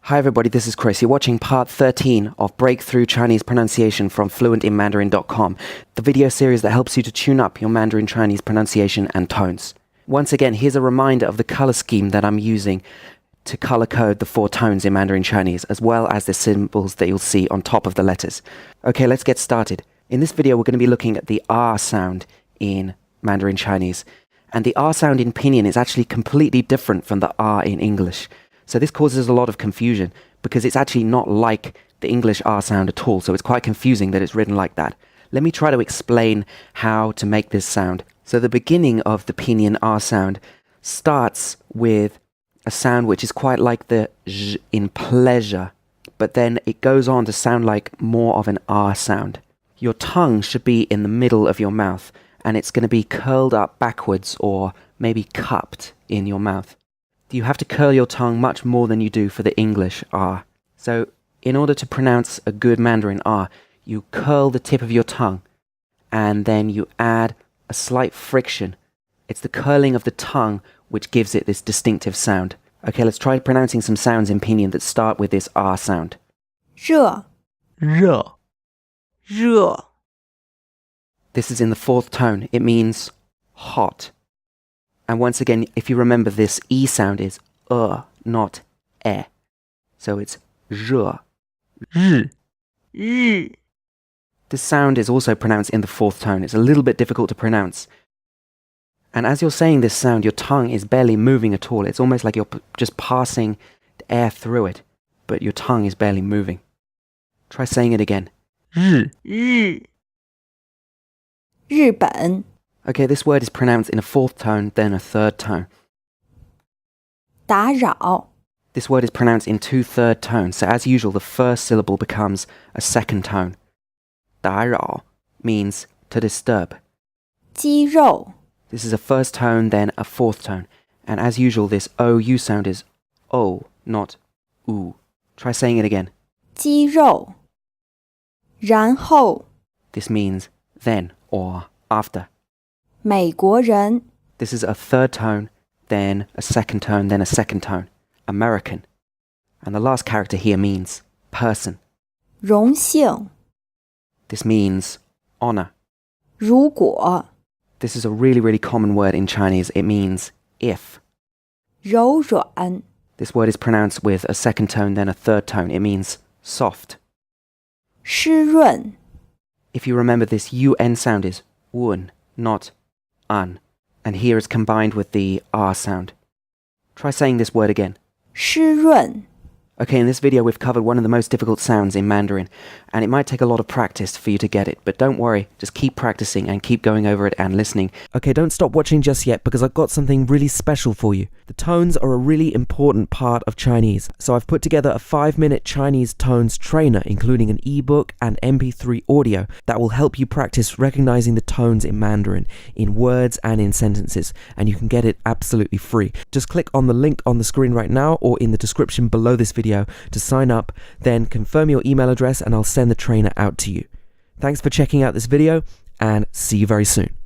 Hi everybody, this is Chris. You're watching part 13 of Breakthrough Chinese Pronunciation from fluentinmandarin.com, the video series that helps you to tune up your Mandarin Chinese pronunciation and tones. Once again, here's a reminder of the color scheme that I'm using to color code the 4 tones in Mandarin Chinese, as well as the symbols that you'll see on top of the letters. Okay, let's get started. In this video, we're going to be looking at the R sound in Mandarin Chinese. And the R sound in Pinyin is actually completely different from the R in English. So this causes a lot of confusion because it's actually not like the English R sound at all. So it's quite confusing that it's written like that. Let me try to explain how to make this sound. So the beginning of the Pinyin R sound starts with a sound which is quite like the zh in pleasure, but then it goes on to sound like more of an R sound. Your tongue should be in the middle of your mouth, and it's going to be curled up backwards or maybe cupped in your mouth. You have to curl your tongue much more than you do for the English R. So in order to pronounce a good Mandarin R, you curl the tip of your tongue and then you add a slight friction. It's the curling of the tongue which gives it this distinctive sound. Okay, let's try pronouncing some sounds in Pinyin that start with this R sound. 热 热 热 This is in the 4th tone. It means hot. And once again, if you remember, this E sound is not e. So it's 热. 日 日 This sound is also pronounced in the 4th tone. It's a little bit difficult to pronounce. And as you're saying this sound, your tongue is barely moving at all. It's almost like you're just passing the air through it, but your tongue is barely moving. Try saying it again. 日 日日本 Okay, this word is pronounced in a 4th tone, then a 3rd tone. 打扰 This word is pronounced in 2 3rd tones, so as usual, the first syllable becomes a 2nd tone. 打扰 means to disturb. 肌肉 This is a 1st tone, then a 4th tone. And as usual, this OU sound is O, not U. Try saying it again. 肌肉然后 This means then or after. 美国人 This is a 3rd tone, then a 2nd tone, then a 2nd tone. American. And the last character here means person. 荣幸 This means honor. 如果 This is a really, really common word in Chinese. It means if. 柔软 This word is pronounced with a 2nd tone, then a 3rd tone. It means soft. 湿润 If you remember, this UN sound is wun, not an. And here it's combined with the R sound. Try saying this word again. 湿润 Okay, in this video we've covered one of the most difficult sounds in Mandarin, and it might take a lot of practice for you to get it, but don't worry, just keep practicing and keep going over it and listening. Okay, don't stop watching just yet because I've got something really special for you. The tones are a really important part of Chinese, so I've put together a 5-minute Chinese tones trainer, including an ebook and MP3 audio that will help you practice recognizing the tones in Mandarin, in words and in sentences, and you can get it absolutely free. Just click on the link on the screen right now or in the description below this video to sign up, then confirm your email address and I'll send the trainer out to you. Thanks for checking out this video and see you very soon.